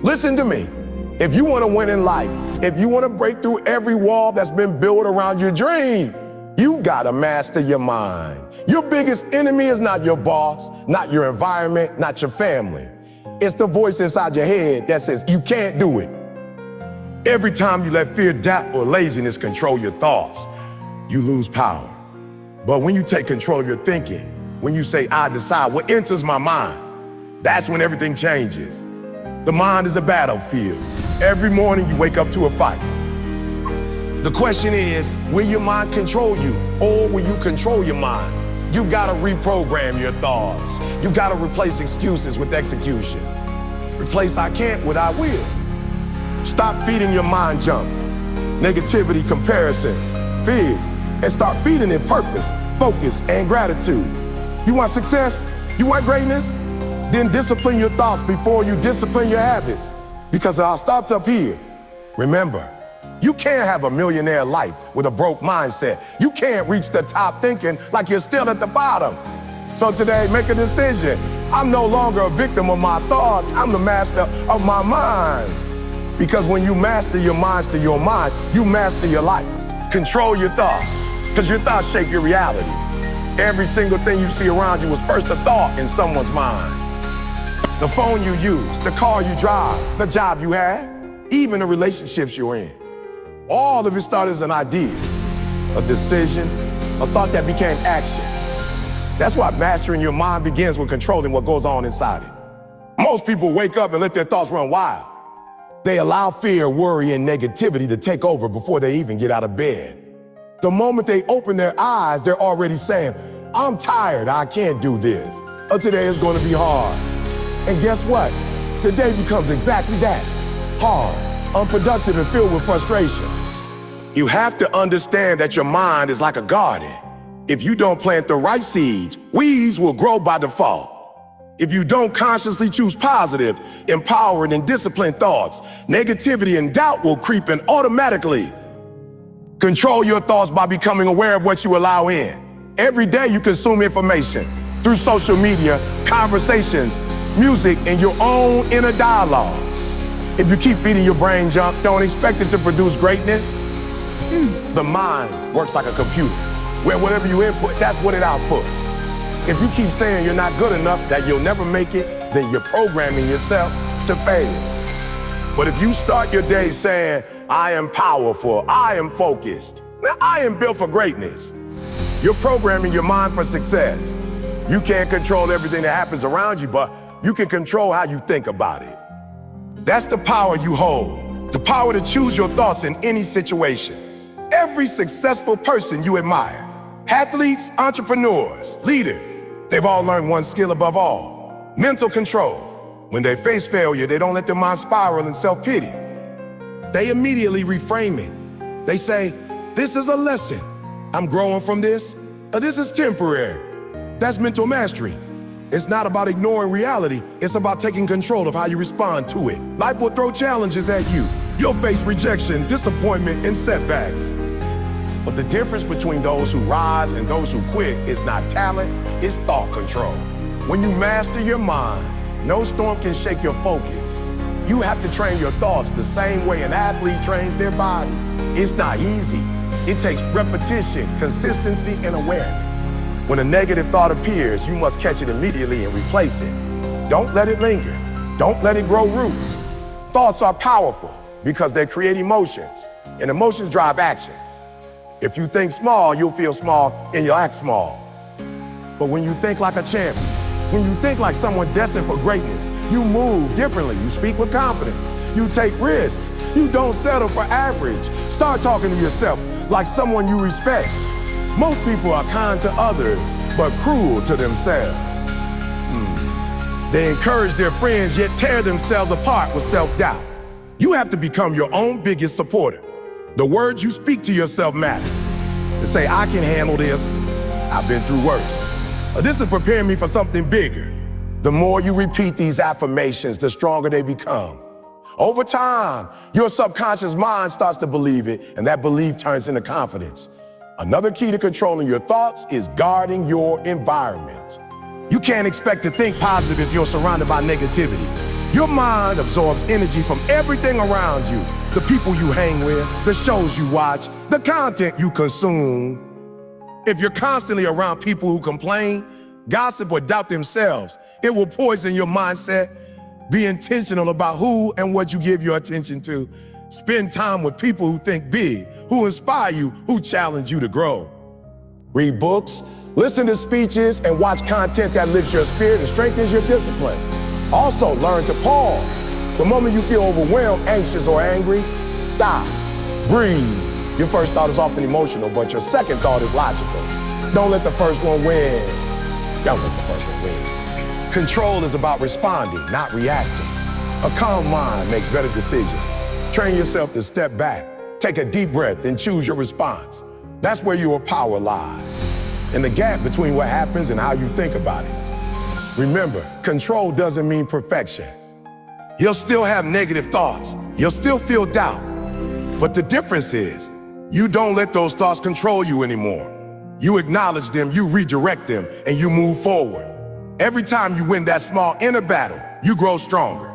Listen to me. If you want to win in life, if you want to break through every wall that's been built around your dream, you gotta master your mind. Your biggest enemy is not your boss, not your environment, not your family. It's the voice inside your head that says you can't do it. Every time you let fear, doubt, or laziness control your thoughts, you lose power. But when you take control of your thinking, when you say, I decide what enters my mind, that's when everything changes. The mind is a battlefield. Every morning you wake up to a fight. The question is, will your mind control you, or will you control your mind? You gotta reprogram your thoughts. You gotta replace excuses with execution. Replace I can't with I will. Stop feeding your mind junk, negativity, comparison, fear, and start feeding it purpose, focus, and gratitude. You want success? You want greatness? Then discipline your thoughts before you discipline your habits. Because I'll start up here. Remember, you can't have a millionaire life with a broke mindset. You can't reach the top thinking like you're still at the bottom. So today, make a decision. I'm no longer a victim of my thoughts. I'm the master of my mind. Because when you master your mind, you master your life. Control your thoughts, because your thoughts shape your reality. Every single thing you see around you was first a thought in someone's mind. The phone you use, the car you drive, the job you have, even the relationships you're in. All of it started as an idea, a decision, a thought that became action. That's why mastering your mind begins with controlling what goes on inside it. Most people wake up and let their thoughts run wild. They allow fear, worry, and negativity to take over before they even get out of bed. The moment they open their eyes, they're already saying, I'm tired, I can't do this. Or today is going to be hard. And guess what? The day becomes exactly that, hard, unproductive, and filled with frustration. You have to understand that your mind is like a garden. If you don't plant the right seeds, weeds will grow by default. If you don't consciously choose positive, empowering, and disciplined thoughts, negativity and doubt will creep in automatically. Control your thoughts by becoming aware of what you allow in. Every day you consume information through social media, conversations, music, and your own inner dialogue. If you keep feeding your brain junk, don't expect it to produce greatness. The mind works like a computer, where whatever you input, that's what it outputs. If you keep saying you're not good enough, that you'll never make it, then you're programming yourself to fail. But if you start your day saying, I am powerful, I am focused, now I am built for greatness, you're programming your mind for success. You can't control everything that happens around you, but you can control how you think about it. That's the power you hold, the power to choose your thoughts in any situation. Every successful person you admire, athletes, entrepreneurs, leaders, they've all learned one skill above all: mental control. When they face failure, they don't let their mind spiral in self-pity. They immediately reframe it. They say, this is a lesson. I'm growing from this, or this is temporary. That's mental mastery. It's not about ignoring reality. It's about taking control of how you respond to it. Life will throw challenges at you. You'll face rejection, disappointment, and setbacks. But the difference between those who rise and those who quit is not talent, it's thought control. When you master your mind, no storm can shake your focus. You have to train your thoughts the same way an athlete trains their body. It's not easy. It takes repetition, consistency, and awareness. When a negative thought appears, you must catch it immediately and replace it. Don't let it linger. Don't let it grow roots. Thoughts are powerful because they create emotions, and emotions drive actions. If you think small, you'll feel small and you'll act small. But when you think like a champion, when you think like someone destined for greatness, you move differently. You speak with confidence. You take risks. You don't settle for average. Start talking to yourself like someone you respect. Most people are kind to others, but cruel to themselves. They encourage their friends, yet tear themselves apart with self-doubt. You have to become your own biggest supporter. The words you speak to yourself matter. To say, I can handle this, I've been through worse. This is preparing me for something bigger. The more you repeat these affirmations, the stronger they become. Over time, your subconscious mind starts to believe it, and that belief turns into confidence. Another key to controlling your thoughts is guarding your environment. You can't expect to think positive if you're surrounded by negativity. Your mind absorbs energy from everything around you. The people you hang with, the shows you watch, the content you consume. If you're constantly around people who complain, gossip, or doubt themselves, it will poison your mindset. Be intentional about who and what you give your attention to. Spend time with people who think big, who inspire you, who challenge you to grow. Read books, listen to speeches, and watch content that lifts your spirit and strengthens your discipline. Also, learn to pause. The moment you feel overwhelmed, anxious, or angry, stop. Breathe. Your first thought is often emotional, but your second thought is logical. Don't let the first one win. Don't let the first one win. Control is about responding, not reacting. A calm mind makes better decisions. Train yourself to step back, take a deep breath, and choose your response. That's where your power lies, in the gap between what happens and how you think about it. Remember, control doesn't mean perfection. You'll still have negative thoughts. You'll still feel doubt. But the difference is, you don't let those thoughts control you anymore. You acknowledge them, you redirect them, and you move forward. Every time you win that small inner battle, you grow stronger.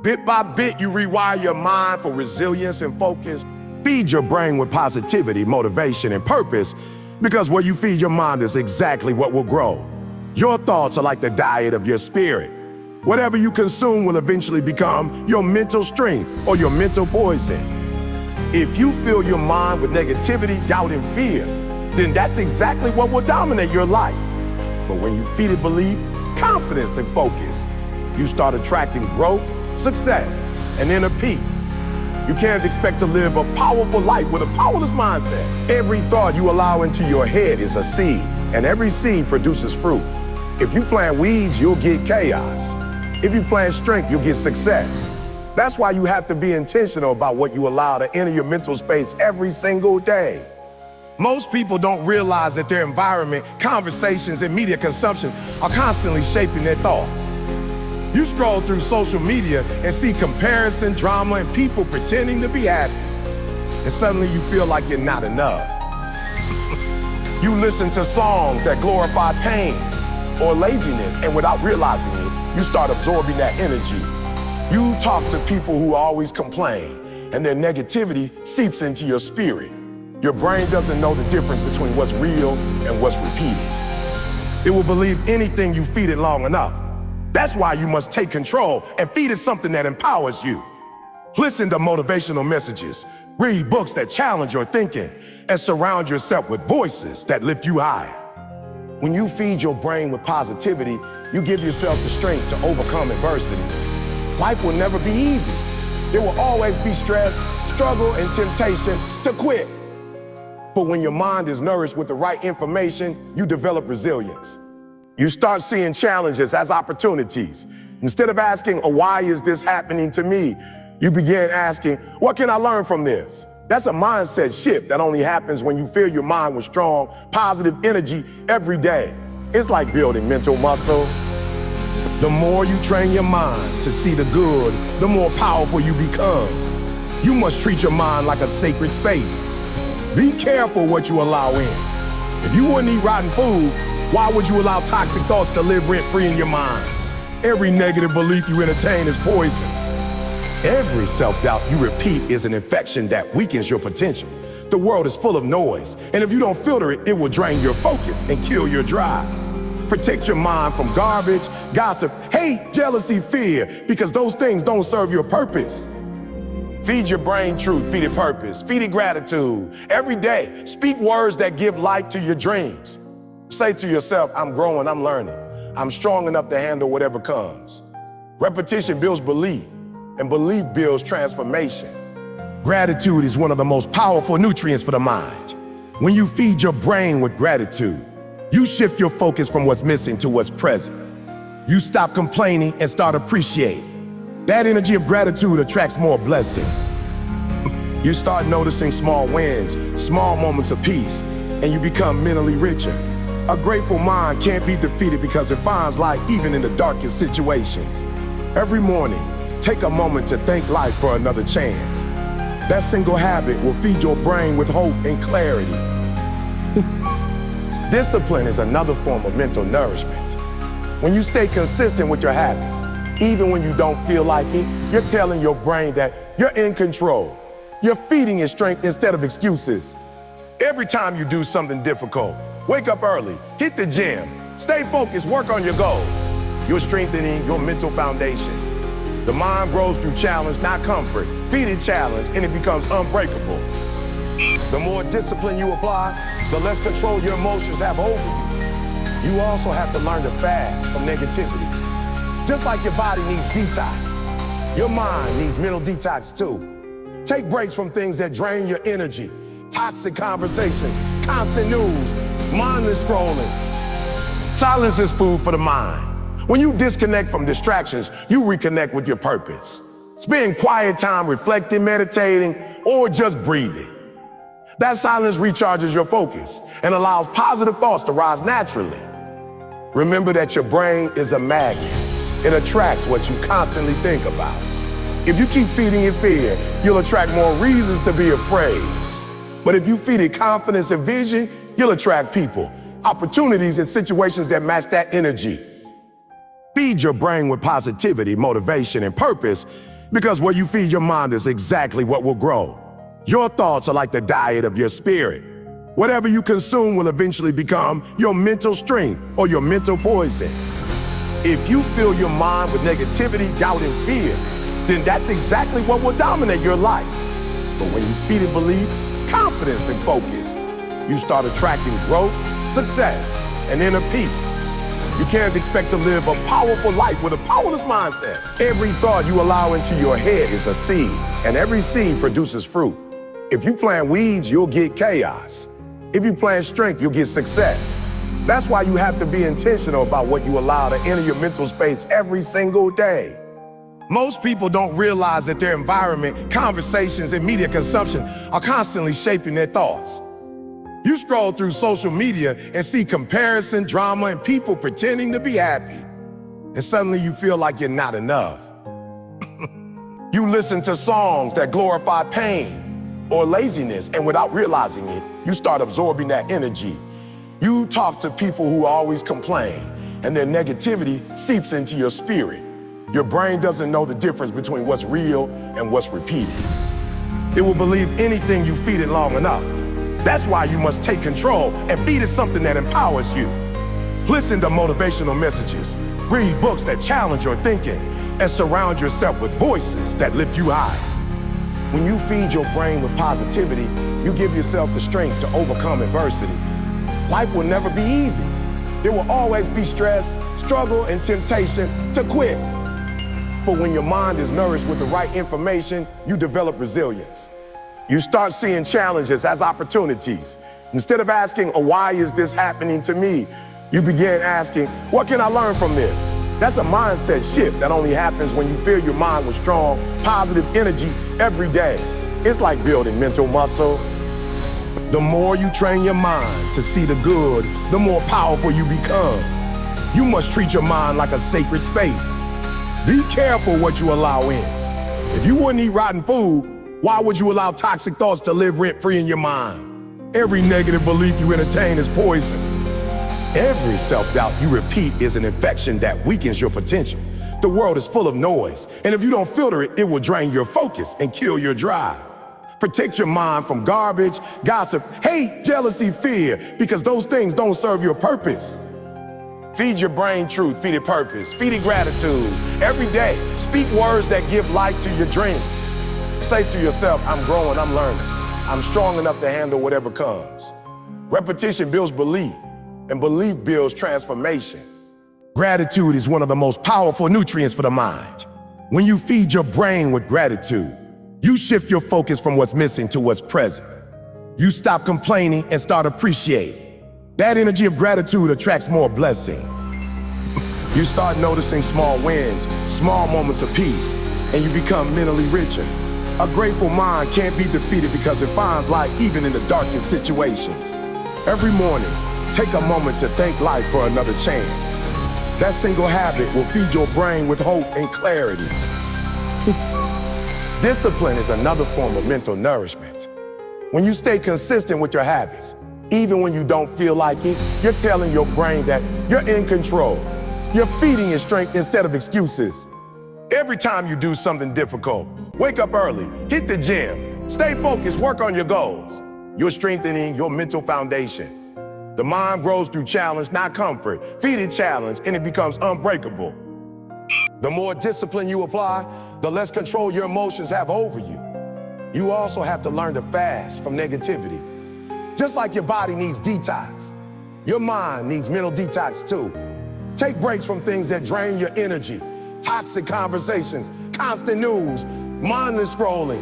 Bit by bit, you rewire your mind for resilience and focus. Feed your brain with positivity, motivation, and purpose, because where you feed your mind is exactly what will grow. Your thoughts are like the diet of your spirit. Whatever you consume will eventually become your mental strength or your mental poison. If you fill your mind with negativity, doubt, and fear, then that's exactly what will dominate your life. But when you feed it belief, confidence, and focus, you start attracting growth, success, and inner peace. You can't expect to live a powerful life with a powerless mindset. Every thought you allow into your head is a seed, and every seed produces fruit. If you plant weeds, you'll get chaos. If you plant strength, you'll get success. That's why you have to be intentional about what you allow to enter your mental space every single day. Most people don't realize that their environment, conversations, and media consumption are constantly shaping their thoughts. You scroll through social media and see comparison, drama, and people pretending to be happy. And suddenly you feel like you're not enough. You listen to songs that glorify pain or laziness, and without realizing it, you start absorbing that energy. You talk to people who always complain, and their negativity seeps into your spirit. Your brain doesn't know the difference between what's real and what's repeated. It will believe anything you feed it long enough. That's why you must take control and feed it something that empowers you. Listen to motivational messages, read books that challenge your thinking, and surround yourself with voices that lift you higher. When you feed your brain with positivity, you give yourself the strength to overcome adversity. Life will never be easy. There will always be stress, struggle, and temptation to quit. But when your mind is nourished with the right information, you develop resilience. You start seeing challenges as opportunities. Instead of asking, why is this happening to me? You begin asking, what can I learn from this? That's a mindset shift that only happens when you fill your mind with strong, positive energy every day. It's like building mental muscle. The more you train your mind to see the good, the more powerful you become. You must treat your mind like a sacred space. Be careful what you allow in. If you wouldn't eat rotten food, why would you allow toxic thoughts to live rent-free in your mind? Every negative belief you entertain is poison. Every self-doubt you repeat is an infection that weakens your potential. The world is full of noise, and if you don't filter it, it will drain your focus and kill your drive. Protect your mind from garbage, gossip, hate, jealousy, fear, because those things don't serve your purpose. Feed your brain truth, feed it purpose, feed it gratitude. Every day, speak words that give life to your dreams. Say to yourself, I'm growing, I'm learning. I'm strong enough to handle whatever comes. Repetition builds belief, and belief builds transformation. Gratitude is one of the most powerful nutrients for the mind. When you feed your brain with gratitude, you shift your focus from what's missing to what's present. You stop complaining and start appreciating. That energy of gratitude attracts more blessing. You start noticing small wins, small moments of peace, and you become mentally richer. A grateful mind can't be defeated because it finds light even in the darkest situations. Every morning, take a moment to thank life for another chance. That single habit will feed your brain with hope and clarity. Discipline is another form of mental nourishment. When you stay consistent with your habits, Even when you don't feel like it, you're telling your brain that you're in control. You're feeding it strength instead of excuses. Every time you do something difficult, wake up early, hit the gym, stay focused, work on your goals. You're strengthening your mental foundation. The mind grows through challenge, not comfort. Feed it challenge, and it becomes unbreakable. The more discipline you apply, the less control your emotions have over you. You also have to learn to fast from negativity. Just like your body needs detox, your mind needs mental detox too. Take breaks from things that drain your energy. Toxic conversations, constant news, mindless scrolling. Silence is food for the mind. When you disconnect from distractions, you reconnect with your purpose. Spend quiet time reflecting, meditating, or just breathing. That silence recharges your focus and allows positive thoughts to rise naturally. Remember that your brain is a magnet. It attracts what you constantly think about. If you keep feeding it fear, you'll attract more reasons to be afraid. But if you feed it confidence and vision, you'll attract people, opportunities, and situations that match that energy. Feed your brain with positivity, motivation, and purpose, because where you feed your mind is exactly what will grow. Your thoughts are like the diet of your spirit. Whatever you consume will eventually become your mental strength or your mental poison. If you fill your mind with negativity, doubt, and fear, then that's exactly what will dominate your life. But when you feed it belief, confidence, and focus, you start attracting growth, success, and inner peace. You can't expect to live a powerful life with a powerless mindset. Every thought you allow into your head is a seed, and every seed produces fruit. If you plant weeds, you'll get chaos. If you plant strength, you'll get success. That's why you have to be intentional about what you allow to enter your mental space every single day. Most people don't realize that their environment, conversations, and media consumption are constantly shaping their thoughts. You scroll through social media and see comparison, drama, and people pretending to be happy. And suddenly you feel like you're not enough. You listen to songs that glorify pain or laziness, and without realizing it, you start absorbing that energy. You talk to people who always complain, and their negativity seeps into your spirit. Your brain doesn't know the difference between what's real and what's repeated. It will believe anything you feed it long enough. That's why you must take control and feed it something that empowers you. Listen to motivational messages, read books that challenge your thinking, and surround yourself with voices that lift you high. When you feed your brain with positivity, you give yourself the strength to overcome adversity. Life will never be easy. There will always be stress, struggle, and temptation to quit. But when your mind is nourished with the right information, you develop resilience. You start seeing challenges as opportunities. Instead of asking, why is this happening to me? You begin asking, what can I learn from this? That's a mindset shift that only happens when you fill your mind with strong, positive energy every day. It's like building mental muscle. The more you train your mind to see the good, the more powerful you become. You must treat your mind like a sacred space. Be careful what you allow in. If you wouldn't eat rotten food, why would you allow toxic thoughts to live rent-free in your mind? Every negative belief you entertain is poison. Every self-doubt you repeat is an infection that weakens your potential. The world is full of noise, and if you don't filter it, it will drain your focus and kill your drive. Protect your mind from garbage, gossip, hate, jealousy, fear, because those things don't serve your purpose. Feed your brain truth, feed it purpose, feed it gratitude. Every day, speak words that give life to your dreams. Say to yourself, I'm growing, I'm learning. I'm strong enough to handle whatever comes. Repetition builds belief, and belief builds transformation. Gratitude is one of the most powerful nutrients for the mind. When you feed your brain with gratitude, you shift your focus from what's missing to what's present. You stop complaining and start appreciating. That energy of gratitude attracts more blessing. You start noticing small wins, small moments of peace, and you become mentally richer. A grateful mind can't be defeated because it finds light even in the darkest situations. Every morning, take a moment to thank life for another chance. That single habit will feed your brain with hope and clarity. Discipline is another form of mental nourishment. When you stay consistent with your habits, even when you don't feel like it, you're telling your brain that you're in control. You're feeding it strength instead of excuses. Every time you do something difficult, wake up early, hit the gym, stay focused, work on your goals. You're strengthening your mental foundation. The mind grows through challenge, not comfort. Feed it challenge, and it becomes unbreakable. The more discipline you apply, the less control your emotions have over you. You also have to learn to fast from negativity. Just like your body needs detox, your mind needs mental detox too. Take breaks from things that drain your energy, toxic conversations, constant news, mindless scrolling.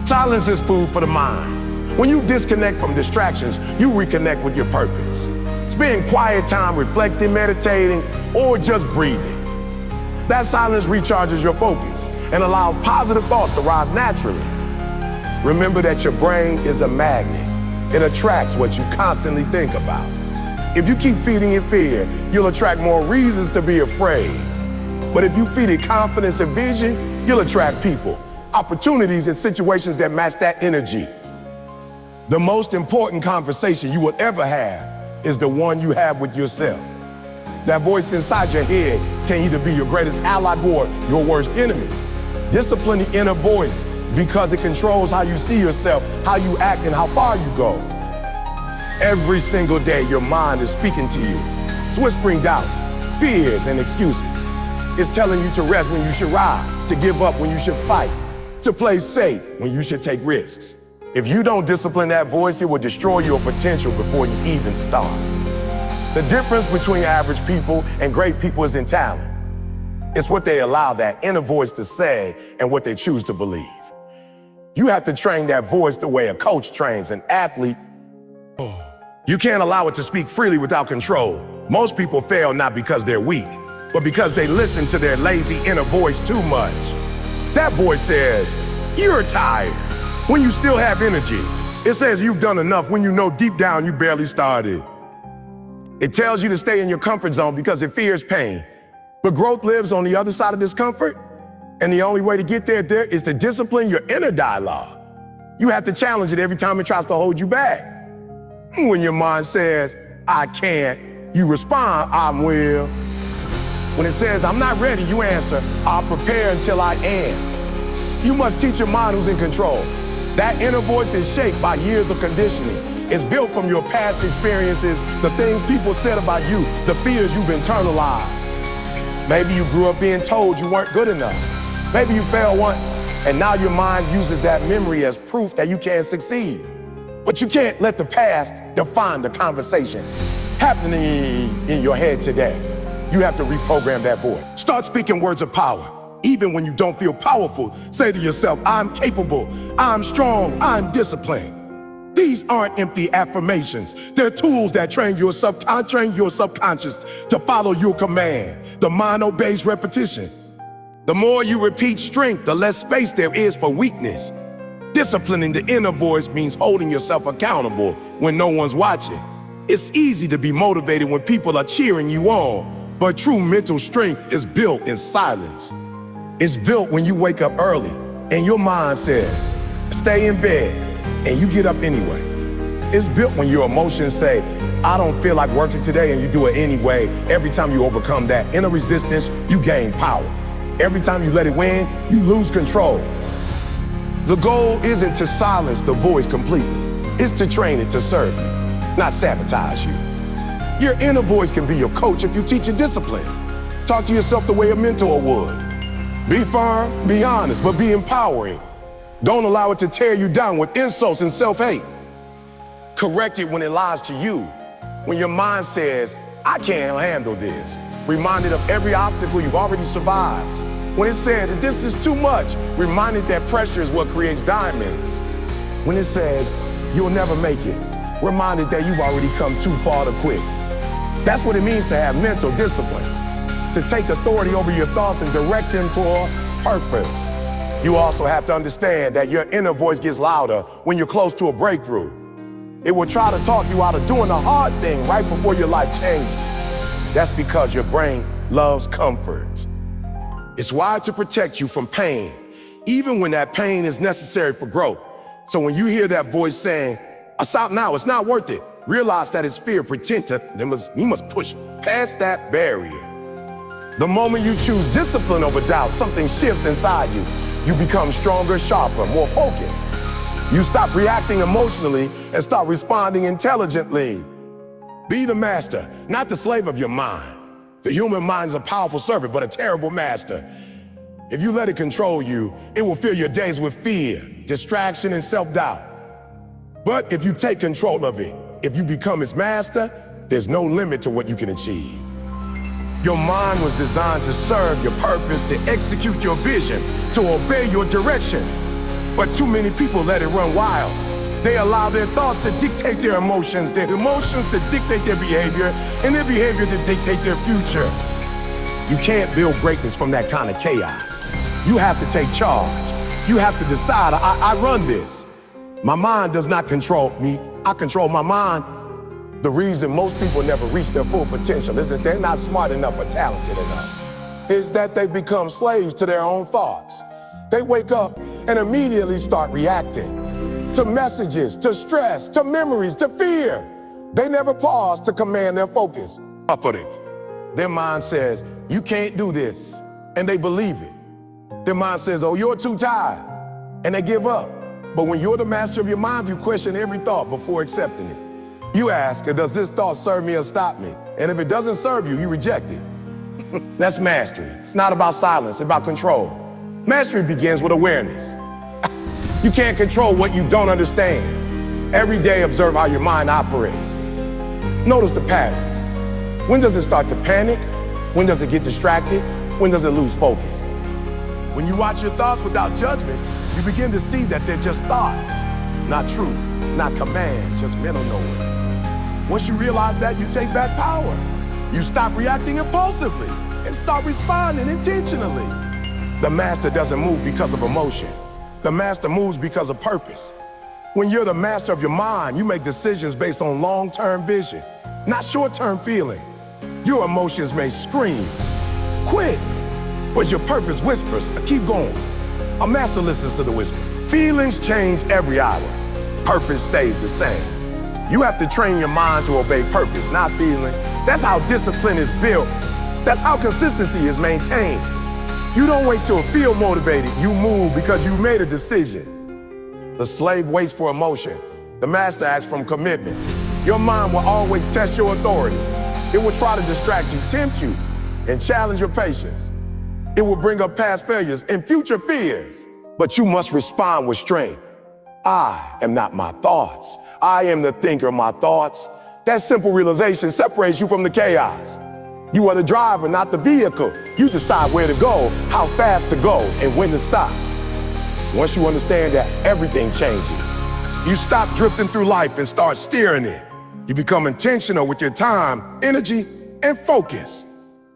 Silence is food for the mind. When you disconnect from distractions, you reconnect with your purpose. Spend quiet time reflecting, meditating, or just breathing. That silence recharges your focus and allows positive thoughts to rise naturally. Remember that your brain is a magnet. It attracts what you constantly think about. If you keep feeding it fear, you'll attract more reasons to be afraid. But if you feed it confidence and vision, you'll attract people, opportunities, and situations that match that energy. The most important conversation you will ever have is the one you have with yourself. That voice inside your head can either be your greatest ally or your worst enemy. Discipline the inner voice because it controls how you see yourself, how you act, and how far you go. Every single day, your mind is speaking to you. It's whispering doubts, fears, and excuses. It's telling you to rest when you should rise, to give up when you should fight, to play safe when you should take risks. If you don't discipline that voice, it will destroy your potential before you even start. The difference between average people and great people is in talent. It's what they allow that inner voice to say and what they choose to believe. You have to train that voice the way a coach trains an athlete. You can't allow it to speak freely without control. Most people fail not because they're weak, but because they listen to their lazy inner voice too much. That voice says, "You're tired," when you still have energy. It says you've done enough when you know deep down you barely started. It tells you to stay in your comfort zone because it fears pain. But growth lives on the other side of discomfort, and the only way to get there is to discipline your inner dialogue. You have to challenge it every time it tries to hold you back. When your mind says, "I can't," you respond, "I will." When it says, "I'm not ready," you answer, "I'll prepare until I am." You must teach your mind who's in control. That inner voice is shaped by years of conditioning. It's built from your past experiences, the things people said about you, the fears you've internalized. Maybe you grew up being told you weren't good enough. Maybe you failed once, and now your mind uses that memory as proof that you can't succeed. But you can't let the past define the conversation happening in your head today. You have to reprogram that voice. Start speaking words of power. Even when you don't feel powerful, say to yourself, "I'm capable, I'm strong, I'm disciplined." These aren't empty affirmations. They're tools that train your subconscious to follow your command. The mind obeys repetition. The more you repeat strength, the less space there is for weakness. Disciplining the inner voice means holding yourself accountable when no one's watching. It's easy to be motivated when people are cheering you on, but true mental strength is built in silence. It's built when you wake up early and your mind says, "Stay in bed," and you get up anyway. It's built when your emotions say, "I don't feel like working today," and you do it anyway. Every time you overcome that inner resistance, you gain power. Every time you let it win, you lose control. The goal isn't to silence the voice completely. It's to train it to serve you, not sabotage you. Your inner voice can be your coach if you teach it discipline. Talk to yourself the way a mentor would. Be firm, be honest, but be empowering. Don't allow it to tear you down with insults and self-hate. Correct it when it lies to you. When your mind says, "I can't handle this," remind it of every obstacle you've already survived. When it says, "This is too much," remind it that pressure is what creates diamonds. When it says, "You'll never make it," remind it that you've already come too far to quit. That's what it means to have mental discipline. To take authority over your thoughts and direct them toward purpose. You also have to understand that your inner voice gets louder when you're close to a breakthrough. It will try to talk you out of doing the hard thing right before your life changes. That's because your brain loves comfort. It's wired to protect you from pain, even when that pain is necessary for growth. So when you hear that voice saying, "Stop now, it's not worth it," realize that it's fear pretending you must push past that barrier. The moment you choose discipline over doubt, something shifts inside you. You become stronger, sharper, more focused. You stop reacting emotionally and start responding intelligently. Be the master, not the slave of your mind. The human mind is a powerful servant, but a terrible master. If you let it control you, it will fill your days with fear, distraction, and self-doubt. But if you take control of it, if you become its master, there's no limit to what you can achieve. Your mind was designed to serve your purpose, to execute your vision, to obey your direction. But too many people let it run wild. They allow their thoughts to dictate their emotions to dictate their behavior, and their behavior to dictate their future. You can't build greatness from that kind of chaos. You have to take charge. You have to decide, I run this. My mind does not control me, I control my mind. The reason most people never reach their full potential isn't they're not smart enough or talented enough. Is that they become slaves to their own thoughts. They wake up and immediately start reacting to messages, to stress, to memories, to fear. They never pause to command their focus. Up with it. Their mind says, you can't do this, and they believe it. Their mind says, oh, you're too tired, and they give up. But when you're the master of your mind, you question every thought before accepting it. You ask, does this thought serve me or stop me? And if it doesn't serve you, you reject it. That's mastery. It's not about silence, it's about control. Mastery begins with awareness. You can't control what you don't understand. Every day, observe how your mind operates. Notice the patterns. When does it start to panic? When does it get distracted? When does it lose focus? When you watch your thoughts without judgment, you begin to see that they're just thoughts, not truth, not command, just mental noise. Once you realize that, you take back power. You stop reacting impulsively and start responding intentionally. The master doesn't move because of emotion. The master moves because of purpose. When you're the master of your mind, you make decisions based on long-term vision, not short-term feeling. Your emotions may scream, quit, but your purpose whispers, keep going. A master listens to the whisper. Feelings change every hour. Purpose stays the same. You have to train your mind to obey purpose, not feeling. That's how discipline is built. That's how consistency is maintained. You don't wait till feel motivated. You move because you made a decision. The slave waits for emotion. The master acts from commitment. Your mind will always test your authority. It will try to distract you, tempt you, and challenge your patience. It will bring up past failures and future fears. But you must respond with strength. I am not my thoughts. I am the thinker of my thoughts. That simple realization separates you from the chaos. You are the driver, not the vehicle. You decide where to go, how fast to go, and when to stop. Once you understand that, everything changes. You stop drifting through life and start steering it. You become intentional with your time, energy, and focus.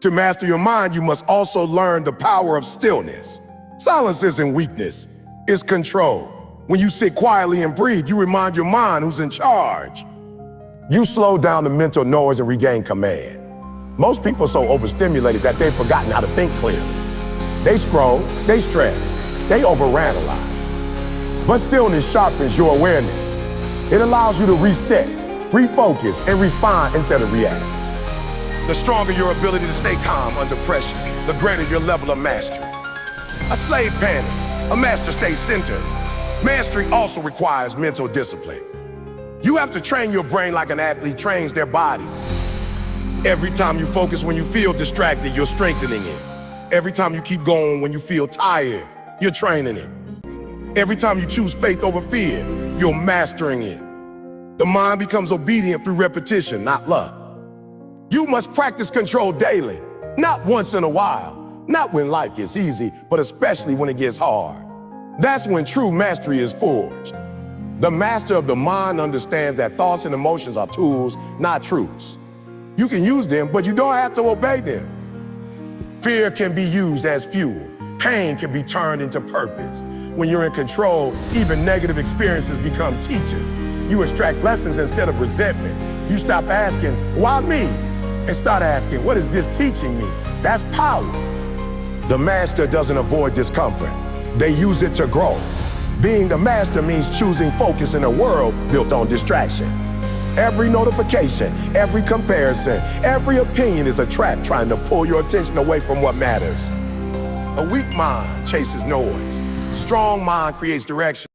To master your mind, you must also learn the power of stillness. Silence isn't weakness, it's control. When you sit quietly and breathe, you remind your mind who's in charge. You slow down the mental noise and regain command. Most people are so overstimulated that they've forgotten how to think clearly. They scroll, they stress, they overanalyze. But stillness sharpens your awareness. It allows you to reset, refocus, and respond instead of react. The stronger your ability to stay calm under pressure, the greater your level of mastery. A slave panics, a master stays centered. Mastery also requires mental discipline. You have to train your brain like an athlete trains their body. Every time you focus when you feel distracted, you're strengthening it. Every time you keep going when you feel tired, you're training it. Every time you choose faith over fear, you're mastering it. The mind becomes obedient through repetition, not luck. You must practice control daily, not once in a while, not when life gets easy, but especially when it gets hard. That's when true mastery is forged. The master of the mind understands that thoughts and emotions are tools, not truths. You can use them, but you don't have to obey them. Fear can be used as fuel. Pain can be turned into purpose. When you're in control, even negative experiences become teachers. You extract lessons instead of resentment. You stop asking, why me? And start asking, what is this teaching me? That's power. The master doesn't avoid discomfort. They use it to grow. Being the master means choosing focus in a world built on distraction. Every notification, every comparison, every opinion is a trap trying to pull your attention away from what matters. A weak mind chases noise. A strong mind creates direction.